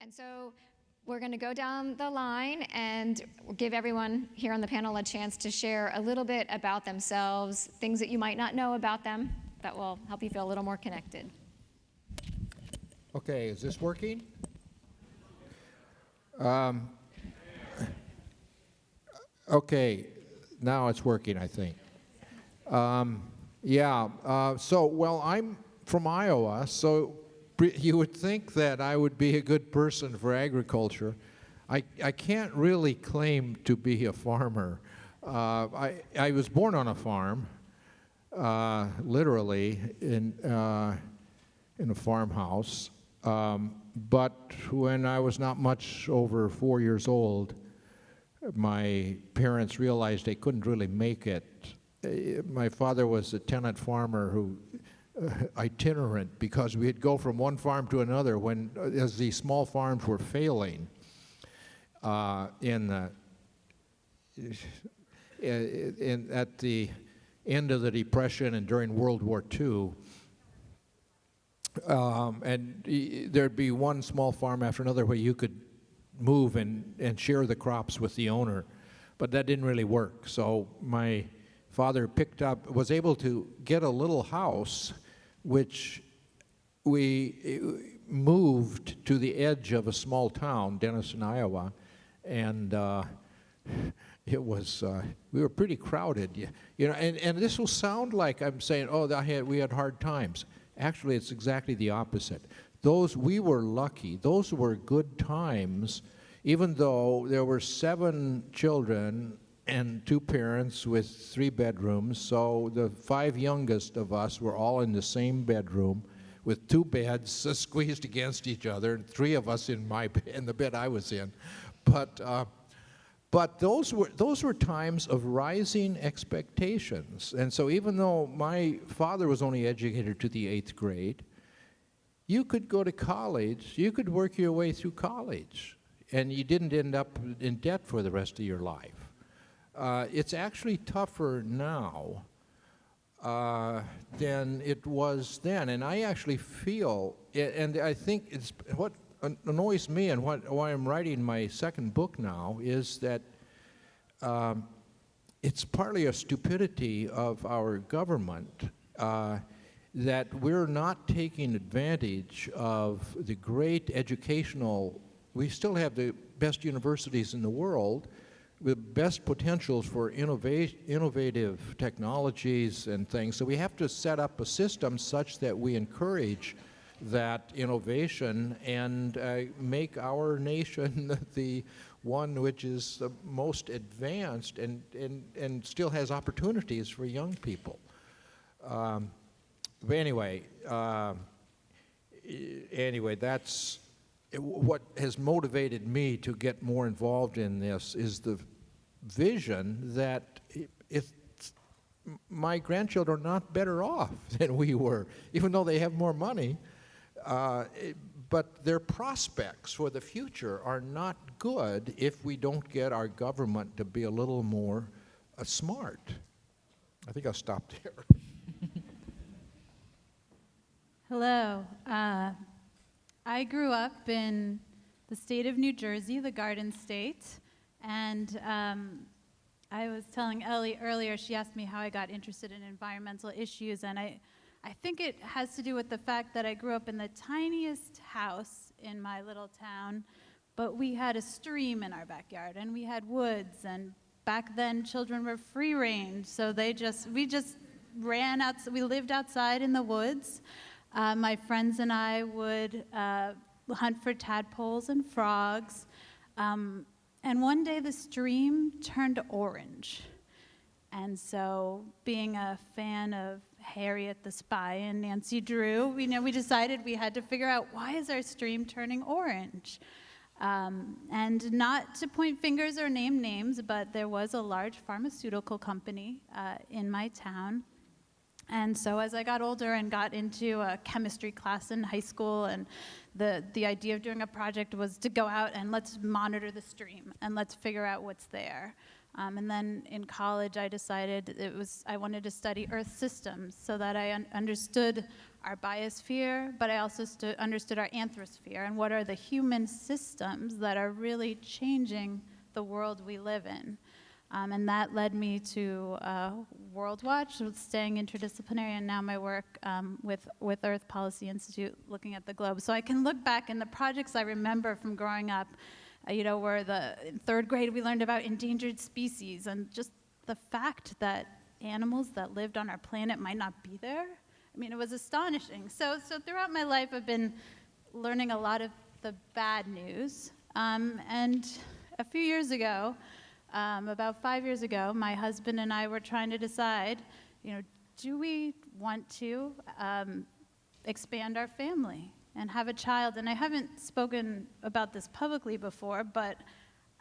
And so we're going to go down the line and give everyone here on the panel a chance to share a little bit about themselves, things that you might not know about them that will help you feel a little more connected. Okay, is this working? Okay, now it's working, I think. Well, I'm from Iowa, so you would think that I would be a good person for agriculture. I can't really claim to be a farmer. I was born on a farm, literally in a farmhouse. But when I was not much over 4 years old, my parents realized they couldn't really make it. My father was a tenant farmer who itinerant, because we'd go from one farm to another as these small farms were failing at the end of the Depression and during World War II. And there'd be one small farm after another where you could move and share the crops with the owner, but that didn't really work. So my father was able to get a little house, which we moved to the edge of a small town, Denison, Iowa, and it was we were pretty crowded, and this will sound like I'm saying, we had hard times. Actually, it's exactly the opposite. We were lucky. Those were good times, even though there were 7 children and 2 parents with 3 bedrooms. So the 5 youngest of us were all in the same bedroom with 2 beds squeezed against each other, and 3 of us in the bed I was in. But those were times of rising expectations. And so even though my father was only educated to the 8th grade, you could go to college, you could work your way through college, and you didn't end up in debt for the rest of your life. It's actually tougher now than it was then. And I actually feel, and I think it's what annoys me and why I'm writing my second book now is that it's partly a stupidity of our government that we're not taking advantage of the great educational. We still have the best universities in the world with best potentials for innovative technologies and things. So we have to set up a system such that we encourage that innovation and make our nation the one which is the most advanced and still has opportunities for young people. But anyway, that's what has motivated me to get more involved in this is the vision that my grandchildren are not better off than we were, even though they have more money. But their prospects for the future are not good if we don't get our government to be a little more smart. I think I'll stop there. Hello. I grew up in the state of New Jersey, the Garden State, and I was telling Ellie earlier, she asked me how I got interested in environmental issues, and I think it has to do with the fact that I grew up in the tiniest house in my little town, but we had a stream in our backyard, and we had woods, and back then children were free range, so we just ran out. We lived outside in the woods. My friends and I would hunt for tadpoles and frogs, and one day the stream turned orange. And so, being a fan of Harriet the Spy and Nancy Drew, we decided we had to figure out, why is our stream turning orange? And not to point fingers or name names, but there was a large pharmaceutical company in my town. And so as I got older and got into a chemistry class in high school, and the idea of doing a project was to go out and let's monitor the stream and let's figure out what's there. And then in college, I decided I wanted to study Earth systems so that I understood our biosphere, but I also understood our anthrosphere and what are the human systems that are really changing the world we live in. And that led me to World Watch, staying interdisciplinary, and now my work with Earth Policy Institute, looking at the globe. So I can look back, and the projects I remember from growing up, were in third grade we learned about endangered species, and just the fact that animals that lived on our planet might not be there. I mean, it was astonishing. So throughout my life, I've been learning a lot of the bad news. And a few years ago, about 5 years ago, my husband and I were trying to decide, do we want to expand our family and have a child? And I haven't spoken about this publicly before, but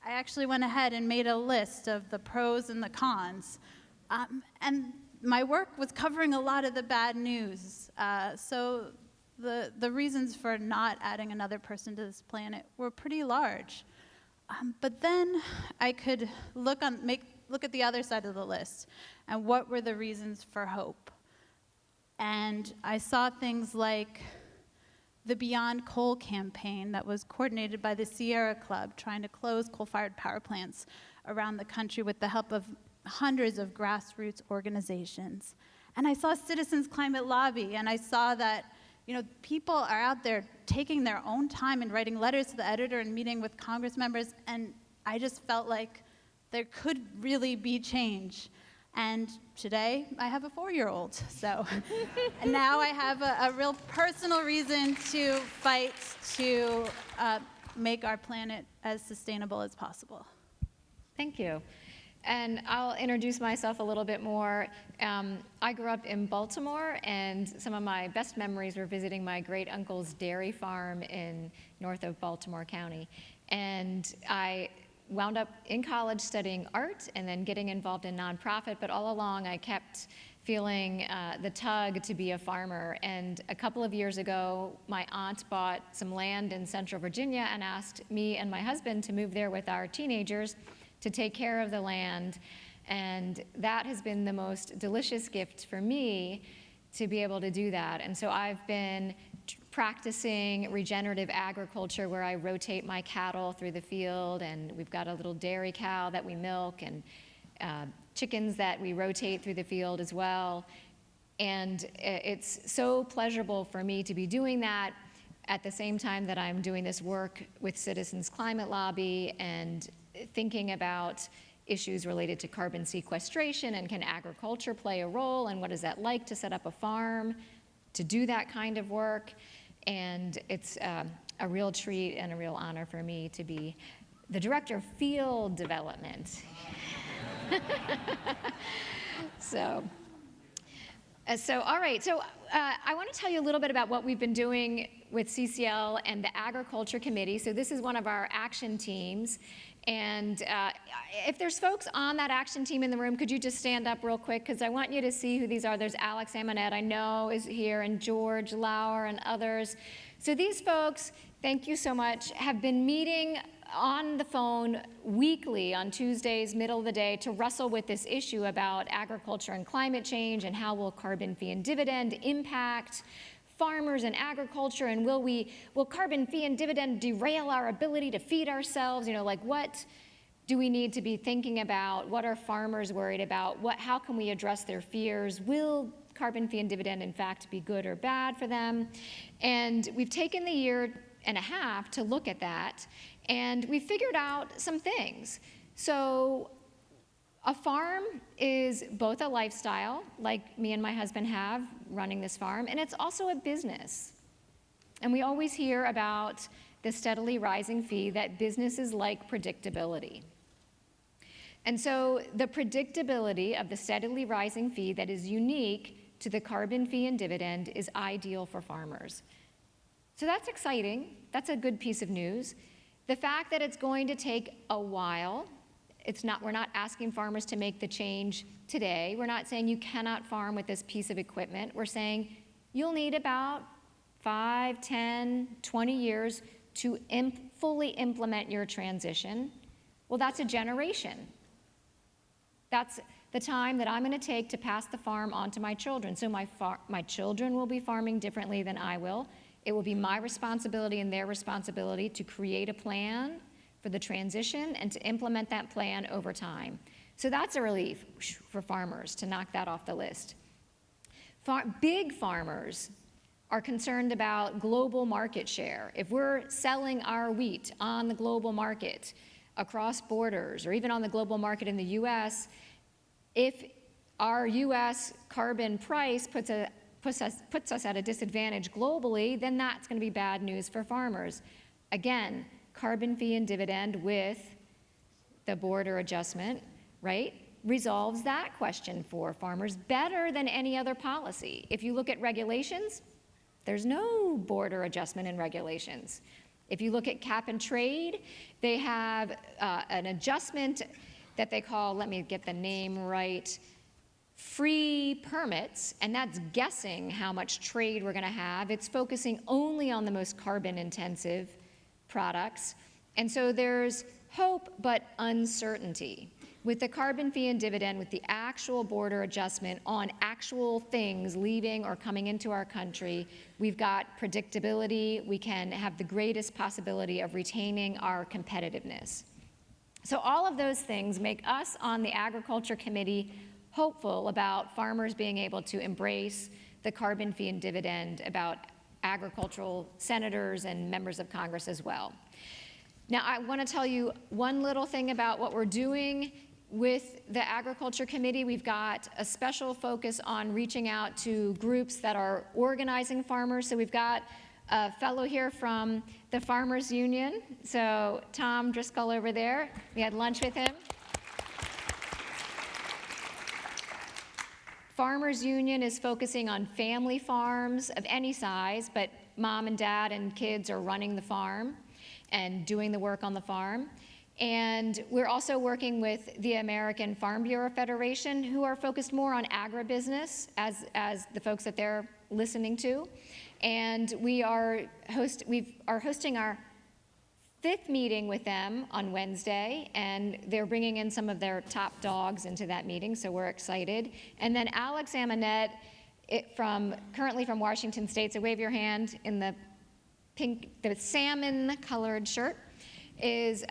I actually went ahead and made a list of the pros and the cons. And my work was covering a lot of the bad news. So the reasons for not adding another person to this planet were pretty large. But then I could look at the other side of the list, and what were the reasons for hope. And I saw things like the Beyond Coal campaign that was coordinated by the Sierra Club, trying to close coal-fired power plants around the country with the help of hundreds of grassroots organizations. And I saw Citizens Climate Lobby, and I saw that people are out there taking their own time and writing letters to the editor and meeting with Congress members, and I just felt like there could really be change. And today, I have a 4-year-old, so and now I have a real personal reason to fight to make our planet as sustainable as possible. Thank you. And I'll introduce myself a little bit more. I grew up in Baltimore, and some of my best memories were visiting my great-uncle's dairy farm north of Baltimore County. And I wound up in college studying art and then getting involved in nonprofit, but all along I kept feeling the tug to be a farmer. And a couple of years ago, my aunt bought some land in Central Virginia and asked me and my husband to move there with our teenagers to take care of the land. And that has been the most delicious gift for me, to be able to do that. And so I've been practicing regenerative agriculture, where I rotate my cattle through the field, and we've got a little dairy cow that we milk, and chickens that we rotate through the field as well. And it's so pleasurable for me to be doing that at the same time that I'm doing this work with Citizens Climate Lobby and thinking about issues related to carbon sequestration, and can agriculture play a role, and what is that like to set up a farm to do that kind of work. And it's a real treat and a real honor for me to be the Director of Field Development. So all right, so I want to tell you a little bit about what we've been doing with CCL and the Agriculture Committee. So this is one of our action teams. And if there's folks on that action team in the room, could you just stand up real quick? Because I want you to see who these are. There's Alex Amonette, I know, is here, and George Lauer and others. So these folks, thank you so much, have been meeting on the phone weekly on Tuesdays, middle of the day, to wrestle with this issue about agriculture and climate change, and how will carbon fee and dividend impact farmers and agriculture, and will carbon fee and dividend derail our ability to feed ourselves? What do we need to be thinking about? What are farmers worried about? How can we address their fears? Will carbon fee and dividend, in fact, be good or bad for them? And we've taken the year and a half to look at that, and we figured out some things. So a farm is both a lifestyle, like me and my husband have running this farm, and it's also a business. And we always hear about the steadily rising fee, that businesses like predictability. And so the predictability of the steadily rising fee that is unique to the carbon fee and dividend is ideal for farmers. So that's exciting. That's a good piece of news. The fact that it's going to take a while, we're not asking farmers to make the change today. We're not saying you cannot farm with this piece of equipment. We're saying you'll need about 5, 10, 20 years to fully implement your transition. Well, that's a generation. That's the time that I'm going to take to pass the farm on to my children. So my children will be farming differently than I will. It will be my responsibility and their responsibility to create a plan for the transition and to implement that plan over time. So that's a relief for farmers, to knock that off the list. Big farmers are concerned about global market share. If we're selling our wheat on the global market, across borders, or even on the global market in the US, if our US carbon price puts us at a disadvantage globally, then that's going to be bad news for farmers. Again, carbon fee and dividend with the border adjustment, right, resolves that question for farmers better than any other policy. If you look at regulations, there's no border adjustment in regulations. If you look at cap and trade, they have an adjustment that they call, let me get the name right, free permits, and that's guessing how much trade we're going to have. It's focusing only on the most carbon-intensive products. And so there's hope but uncertainty. With the carbon fee and dividend, with the actual border adjustment on actual things leaving or coming into our country, we've got predictability. We can have the greatest possibility of retaining our competitiveness. So all of those things make us on the Agriculture Committee hopeful about farmers being able to embrace the carbon fee and dividend, about agricultural senators and members of Congress as well. Now, I want to tell you one little thing about what we're doing with the Agriculture Committee. We've got a special focus on reaching out to groups that are organizing farmers. So we've got a fellow here from the Farmers Union. So Tom Driscoll over there, we had lunch with him. Farmers Union is focusing on family farms of any size, but mom and dad and kids are running the farm and doing the work on the farm. And we're also working with the American Farm Bureau Federation, who are focused more on agribusiness as the folks that they're listening to. And we are hosting our 5th meeting with them on Wednesday, and they're bringing in some of their top dogs into that meeting, so we're excited. And then Alex Amonette, currently from Washington State, so wave your hand in the salmon-colored shirt, is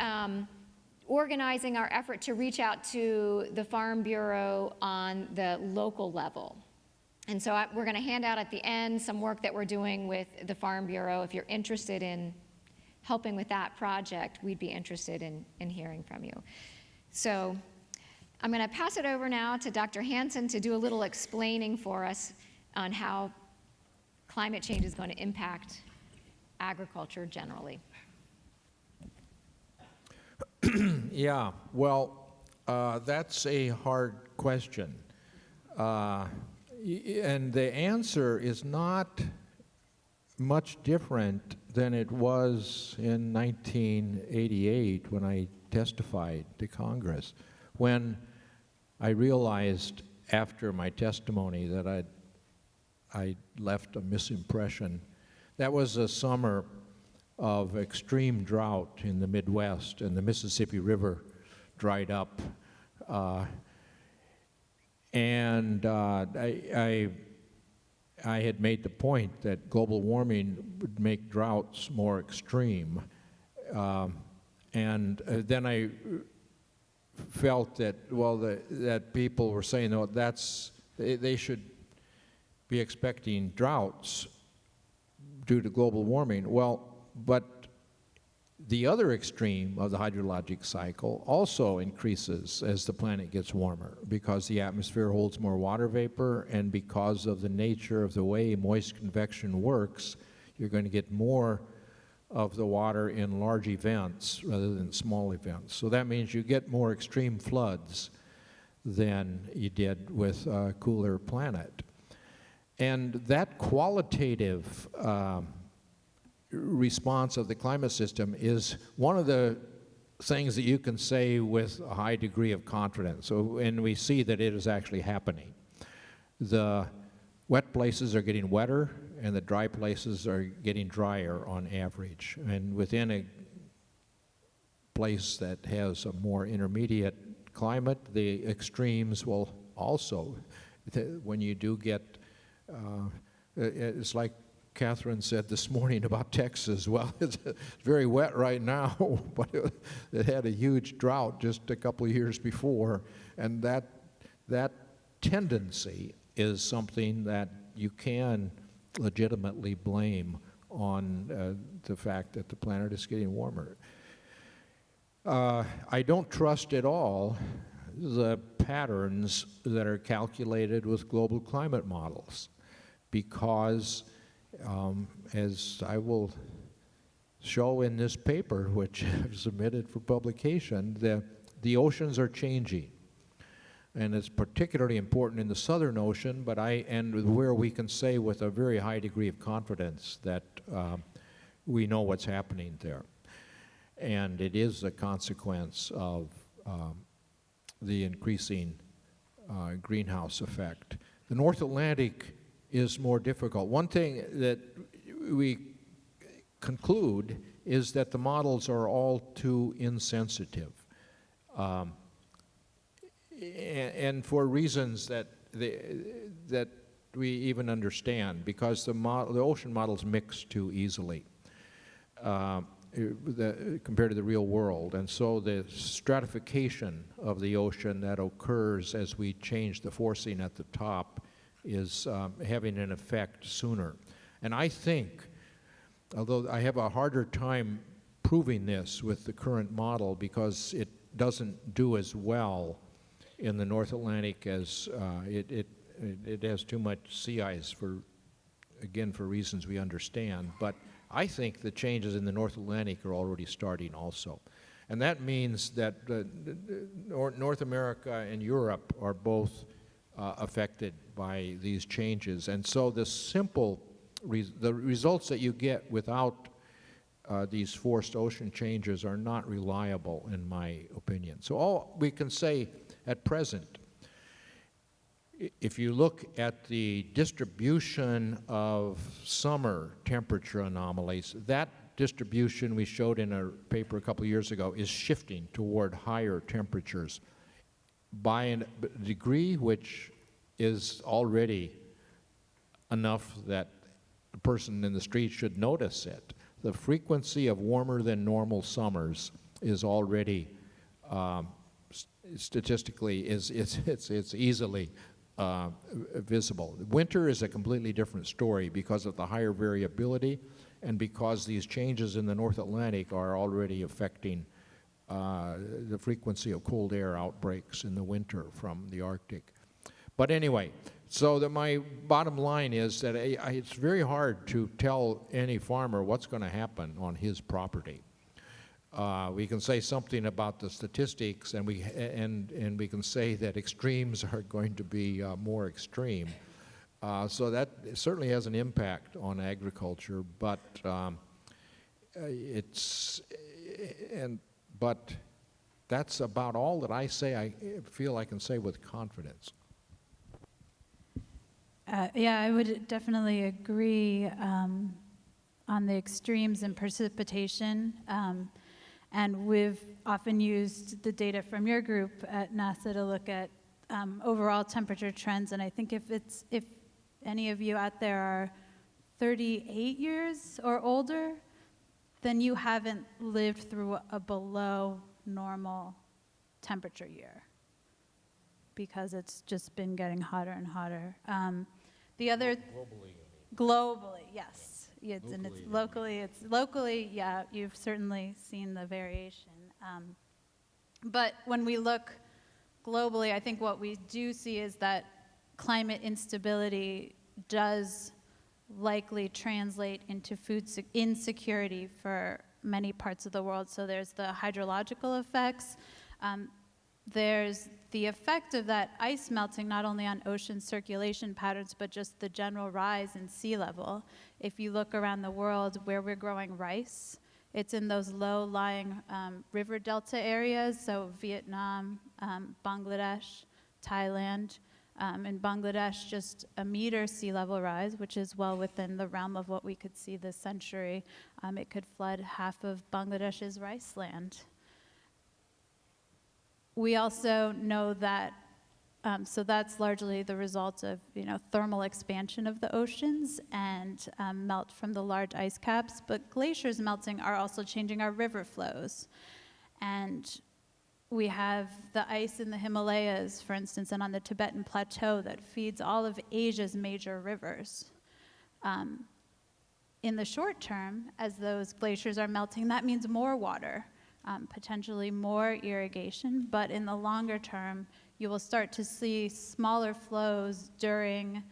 organizing our effort to reach out to the Farm Bureau on the local level. And so we're going to hand out at the end some work that we're doing with the Farm Bureau. If you're interested in helping with that project, we'd be interested in hearing from you. So I'm going to pass it over now to Dr. Hansen to do a little explaining for us on how climate change is going to impact agriculture generally. Yeah, well, that's a hard question. And the answer is not much different than it was in 1988 when I testified to Congress, when I realized after my testimony that I'd left a misimpression. That was a summer of extreme drought in the Midwest, and the Mississippi River dried up. I had made the point that global warming would make droughts more extreme. Then I felt that, well, that people were saying, no, they should be expecting droughts due to global warming. Well, but the other extreme of the hydrologic cycle also increases as the planet gets warmer, because the atmosphere holds more water vapor, and because of the nature of the way moist convection works, you're going to get more of the water in large events rather than small events. So that means you get more extreme floods than you did with a cooler planet. And that qualitative response of the climate system is one of the things that you can say with a high degree of confidence. And we see that it is actually happening. The wet places are getting wetter, and the dry places are getting drier on average. And within a place that has a more intermediate climate, the extremes will also, when you do get, it's like Catherine said this morning about Texas. Well, it's very wet right now, but it had a huge drought just a couple of years before, and that tendency is something that you can legitimately blame on the fact that the planet is getting warmer. I don't trust at all the patterns that are calculated with global climate models, because as I will show in this paper, which I've submitted for publication, the oceans are changing. And it's particularly important in the Southern Ocean, and where we can say with a very high degree of confidence that we know what's happening there. And it is a consequence of the increasing greenhouse effect. The North Atlantic is more difficult. One thing that we conclude is that the models are all too insensitive. And for reasons that we even understand, because the ocean models mix too easily compared to the real world. And so the stratification of the ocean that occurs as we change the forcing at the top is having an effect sooner. And I think, although I have a harder time proving this with the current model because it doesn't do as well in the North Atlantic as it has too much sea ice for reasons we understand. But I think the changes in the North Atlantic are already starting also. And that means that North America and Europe are both affected by these changes. And so the results that you get without these forced ocean changes are not reliable, in my opinion. So all we can say at present, if you look at the distribution of summer temperature anomalies, that distribution we showed in a paper a couple of years ago is shifting toward higher temperatures by a degree which is already enough that the person in the street should notice it. The frequency of warmer than normal summers is already statistically it's easily visible. Winter is a completely different story because of the higher variability and because these changes in the North Atlantic are already affecting the frequency of cold air outbreaks in the winter from the Arctic. But anyway, so my bottom line is that it's very hard to tell any farmer what's going to happen on his property. We can say something about the statistics, and we can say that extremes are going to be more extreme. So that certainly has an impact on agriculture, but but that's about all that I feel I can say with confidence. Yeah, I would definitely agree on the extremes in precipitation. And we've often used the data from your group at NASA to look at overall temperature trends. And I think if any of you out there are 38 years or older, then you haven't lived through a below normal temperature year, because it's just been getting hotter and hotter. The other globally, yes. Locally, yeah, you've certainly seen the variation. But when we look globally, I think what we do see is that climate instability does likely translate into food insecurity for many parts of the world. So there's the hydrological effects. There's the effect of that ice melting not only on ocean circulation patterns, but just the general rise in sea level. If you look around the world where we're growing rice, it's in those low-lying river delta areas, so Vietnam, Bangladesh, Thailand. In Bangladesh, just a meter sea level rise, which is well within the realm of what we could see this century. It could flood half of Bangladesh's rice land. We also know that, so that's largely the result of, thermal expansion of the oceans and melt from the large ice caps, but glaciers melting are also changing our river flows. And we have the ice in the Himalayas, for instance, and on the Tibetan Plateau that feeds all of Asia's major rivers. In the short term, as those glaciers are melting, that means more water, potentially more irrigation, but in the longer term, you will start to see smaller flows during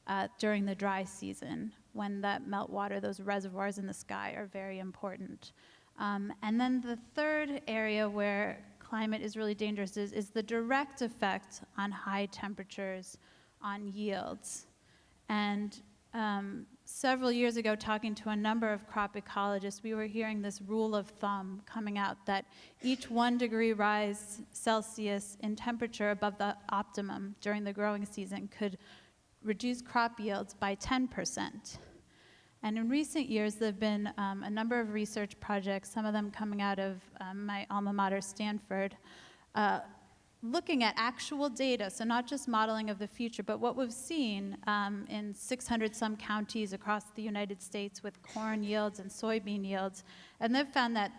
the dry season, when that meltwater, those reservoirs in the sky, are very important. And then the third area where climate is really dangerous is the direct effect on high temperatures on yields. And several years ago, talking to a number of crop ecologists, we were hearing this rule of thumb coming out that each 1 degree rise Celsius in temperature above the optimum during the growing season could reduce crop yields by 10%. And in recent years, there have been a number of research projects, some of them coming out of my alma mater, Stanford, looking at actual data, so not just modeling of the future, but what we've seen in 600-some counties across the United States with corn yields and soybean yields. And they've found that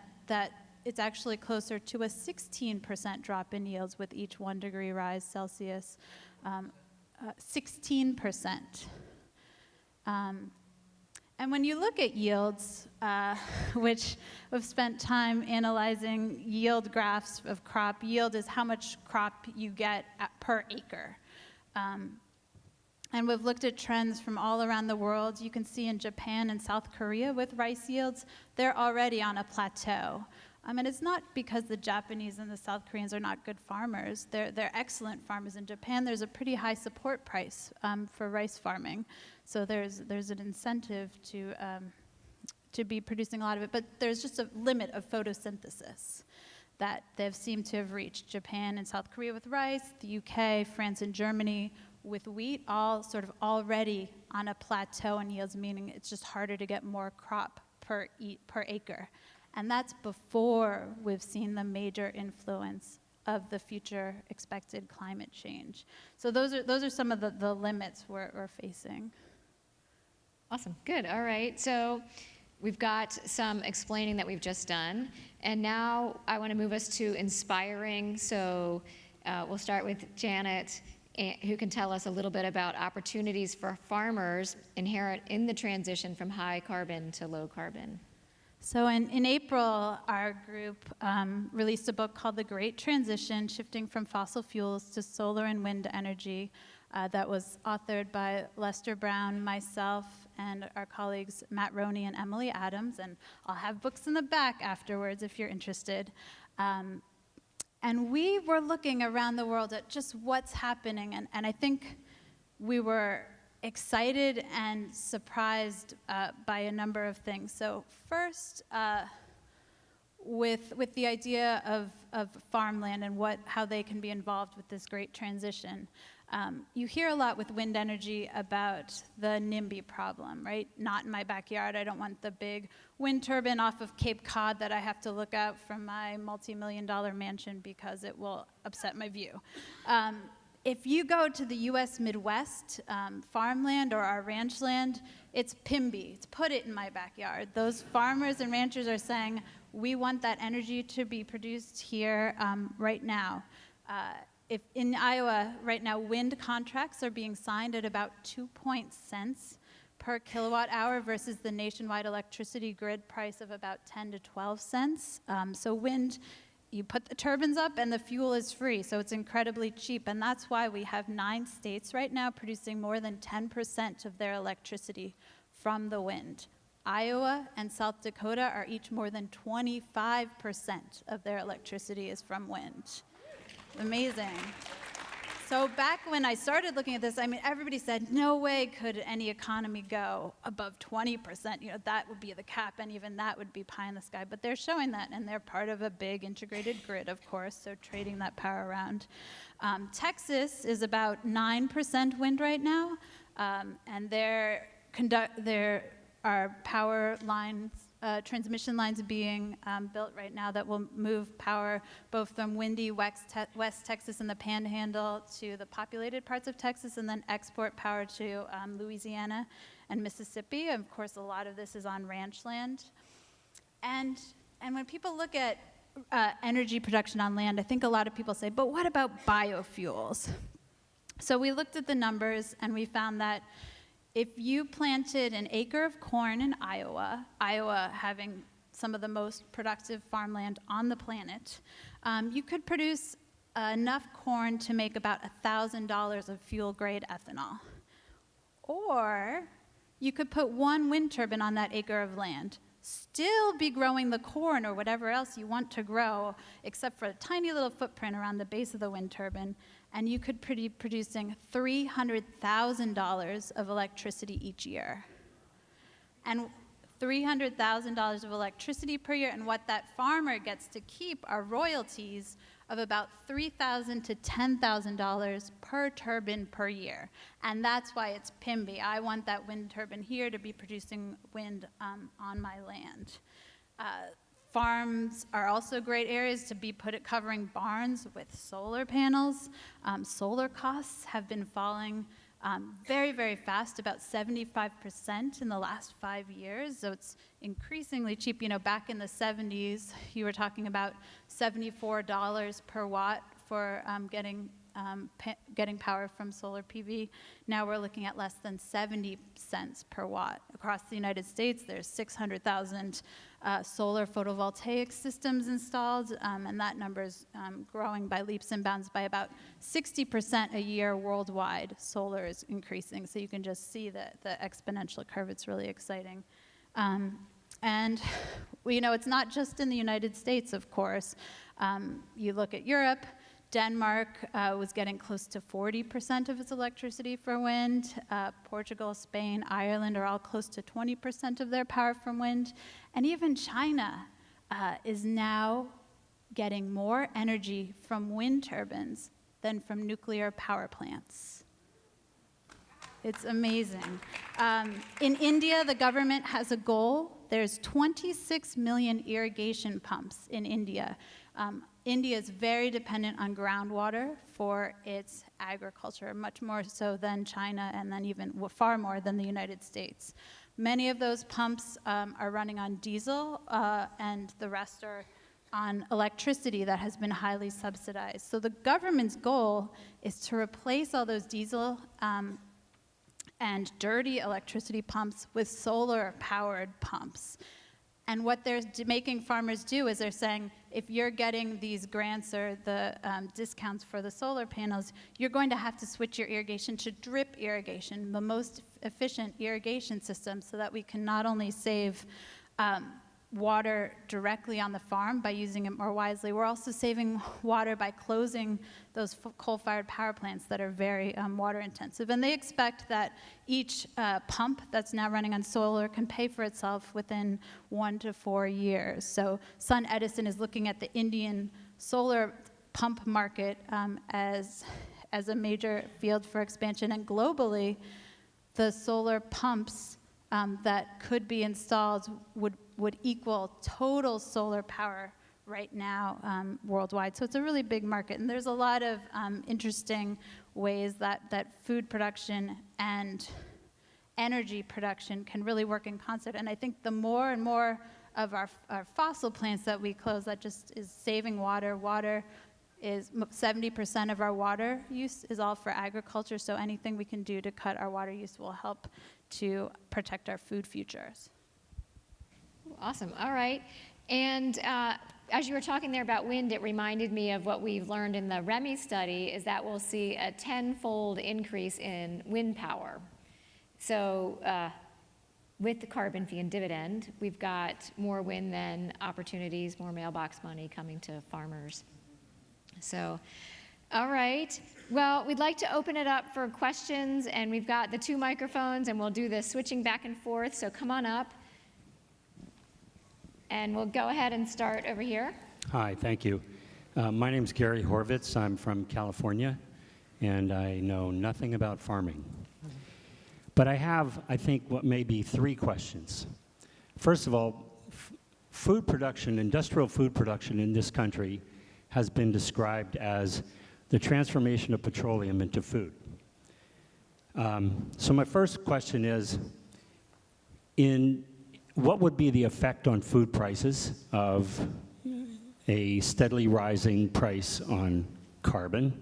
it's actually closer to a 16% drop in yields with each 1 degree rise Celsius, 16%. And when you look at yields, which we've spent time analyzing yield graphs of crop, yield is how much crop you get per acre. And we've looked at trends from all around the world. You can see in Japan and South Korea with rice yields, they're already on a plateau. And it's not because the Japanese and the South Koreans are not good farmers. They're excellent farmers. In Japan, there's a pretty high support price for rice farming. So there's an incentive to be producing a lot of it. But there's just a limit of photosynthesis that they've seemed to have reached. Japan and South Korea with rice, the UK, France and Germany with wheat, all sort of already on a plateau in yields, meaning it's just harder to get more crop per acre. And that's before we've seen the major influence of the future expected climate change. So those are some of the limits we're facing. Awesome, good, all right. So we've got some explaining that we've just done. And now I want to move us to inspiring. So we'll start with Janet, who can tell us a little bit about opportunities for farmers inherent in the transition from high carbon to low carbon. So in April, our group released a book called The Great Transition, Shifting from Fossil Fuels to Solar and Wind Energy, that was authored by Lester Brown, myself, and our colleagues Matt Roney and Emily Adams, and I'll have books in the back afterwards if you're interested. And we were looking around the world at just what's happening, and I think we were excited and surprised by a number of things. So first, with the idea of farmland and how they can be involved with this great transition. You hear a lot with wind energy about the NIMBY problem, right? Not in my backyard. I don't want the big wind turbine off of Cape Cod that I have to look out from my multi-million-dollar mansion because it will upset my view. If you go to the US Midwest, farmland or our ranch land, it's PIMBY. It's put it in my backyard. Those farmers and ranchers are saying, we want that energy to be produced here right now. If in Iowa right now, wind contracts are being signed at about 2 cents per kilowatt hour versus the nationwide electricity grid price of about 10 to 12 cents. So wind, you put the turbines up and the fuel is free, so it's incredibly cheap. And that's why we have 9 states right now producing more than 10% of their electricity from the wind. Iowa and South Dakota are each more than 25% of their electricity is from wind. Amazing. So back when I started looking at this, I mean, everybody said, no way could any economy go above 20%. You know, that would be the cap, and even that would be pie in the sky. But they're showing that, and they're part of a big integrated grid, of course, so trading that power around. Texas is about 9% wind right now, and there are power lines transmission lines being built right now that will move power both from windy West Texas and the Panhandle to the populated parts of Texas, and then export power to Louisiana and Mississippi. Of course, a lot of this is on ranch land. And when people look at energy production on land, I think a lot of people say, but what about biofuels? So we looked at the numbers, and we found that if you planted an acre of corn in Iowa having some of the most productive farmland on the planet, you could produce enough corn to make about $1,000 of fuel-grade ethanol. Or you could put one wind turbine on that acre of land, still be growing the corn or whatever else you want to grow, except for a tiny little footprint around the base of the wind turbine, and you could be producing $300,000 of electricity each year. And $300,000 of electricity per year, and what that farmer gets to keep are royalties of about $3,000 to $10,000 per turbine per year. And that's why it's PIMBY. I want that wind turbine here to be producing wind on my land. Farms are also great areas to be covering barns with solar panels. Solar costs have been falling very, very fast, about 75% in the last 5 years. So it's increasingly cheap. You know, back in the 70s, you were talking about $74 per watt for getting power from solar PV. Now we're looking at less than 70 cents per watt. Across the United States, there's 600,000 solar photovoltaic systems installed, and that number's growing by leaps and bounds. By about 60% a year worldwide, solar is increasing. So you can just see the exponential curve. It's really exciting. And you know, it's not just in the United States, of course. You look at Europe. Denmark was getting close to 40% of its electricity for wind. Portugal, Spain, Ireland are all close to 20% of their power from wind. And even China is now getting more energy from wind turbines than from nuclear power plants. It's amazing. In India, the government has a goal. There's 26 million irrigation pumps in India. India is very dependent on groundwater for its agriculture, much more so than China, and then even far more than the United States. Many of those pumps are running on diesel, and the rest are on electricity that has been highly subsidized. So the government's goal is to replace all those diesel and dirty electricity pumps with solar-powered pumps. And what they're making farmers do is they're saying, if you're getting these grants or the discounts for the solar panels, you're going to have to switch your irrigation to drip irrigation, the most efficient irrigation system, so that we can not only save water directly on the farm by using it more wisely, we're also saving water by closing those coal-fired power plants that are very water intensive. And they expect that each pump that's now running on solar can pay for itself within 1 to 4 years. So Sun Edison is looking at the Indian solar pump market as a major field for expansion. And globally, the solar pumps that could be installed would equal total solar power right now worldwide. So it's a really big market. And there's a lot of interesting ways that food production and energy production can really work in concert. And I think the more and more of our fossil plants that we close, that just is saving water. Water is 70% of our water use is all for agriculture. So anything we can do to cut our water use will help to protect our food futures. Awesome. All right. And as you were talking there about wind, it reminded me of what we've learned in the REMI study, is that we'll see a 10-fold increase in wind power. So with the carbon fee and dividend, we've got more wind than opportunities, more mailbox money coming to farmers. So, all right. Well, we'd like to open it up for questions, and we've got the 2 microphones, and we'll do the switching back and forth. So come on up. And we'll go ahead and start over here. Hi, thank you. My name's Gary Horvitz. I'm from California, and I know nothing about farming. But I have, I think, what may be 3 questions. First of all, food production, industrial food production in this country has been described as the transformation of petroleum into food. So my first question is, what would be the effect on food prices of a steadily rising price on carbon?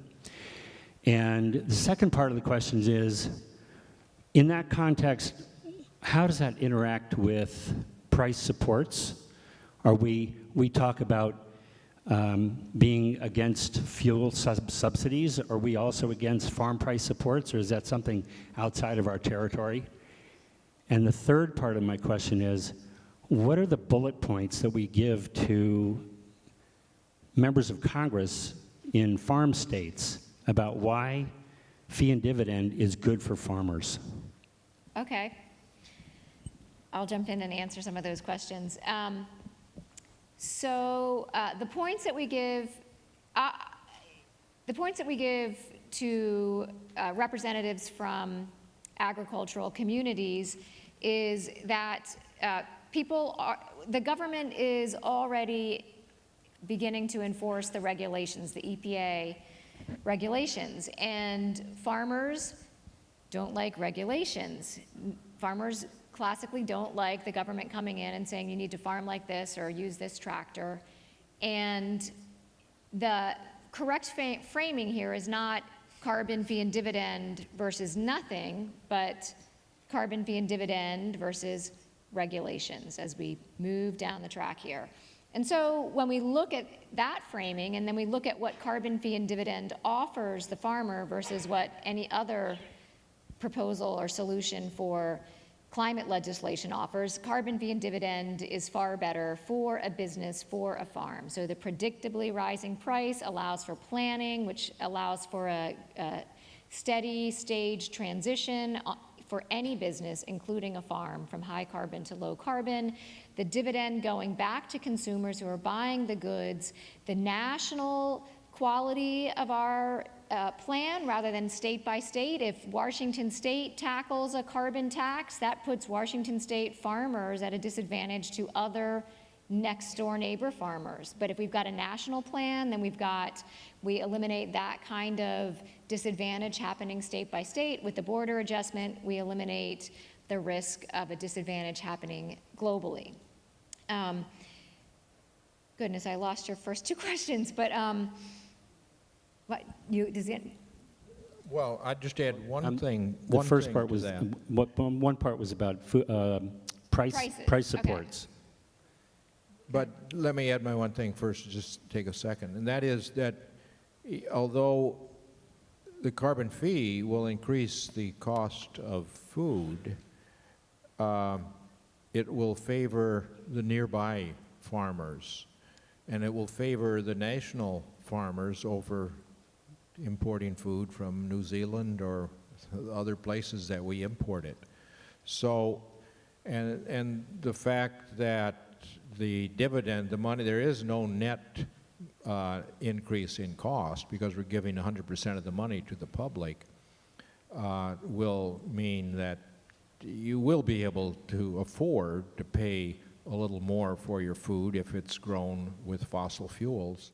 And the second part of the question is, in that context, how does that interact with price supports? We talk about being against fuel subsidies. Are we also against farm price supports, or is that something outside of our territory? And the third part of my question is, what are the bullet points that we give to members of Congress in farm states about why fee and dividend is good for farmers? Okay. I'll jump in and answer some of those questions. The points that we give, to representatives from agricultural communities is that the government is already beginning to enforce the regulations, the EPA regulations, and farmers don't like regulations. Farmers classically don't like the government coming in and saying you need to farm like this or use this tractor. And the correct framing here is not carbon fee and dividend versus nothing, but carbon fee and dividend versus regulations as we move down the track here. And so when we look at that framing and then we look at what carbon fee and dividend offers the farmer versus what any other proposal or solution for climate legislation offers, carbon fee and dividend is far better for a business, for a farm. So the predictably rising price allows for planning, which allows for a steady stage transition for any business, including a farm, from high carbon to low carbon. The dividend going back to consumers who are buying the goods, the national quality of our plan rather than state by state. If Washington State tackles a carbon tax, that puts Washington State farmers at a disadvantage to other next door neighbor farmers. But if we've got a national plan, then we eliminate that kind of disadvantage happening state by state. With the border adjustment, we eliminate the risk of a disadvantage happening globally. Goodness, I lost your first two questions, but Well, I'd just add one thing. The one first thing part to was, that. one part was about price Prices, supports. But let me add my one thing first, just take a second. And that is that although the carbon fee will increase the cost of food, it will favor the nearby farmers, and it will favor the national farmers over importing food from New Zealand or other places that we import it. So, and the fact that the dividend, the money, there is no net increase in cost because we're giving 100% of the money to the public, will mean that you will be able to afford to pay a little more for your food if it's grown with fossil fuels.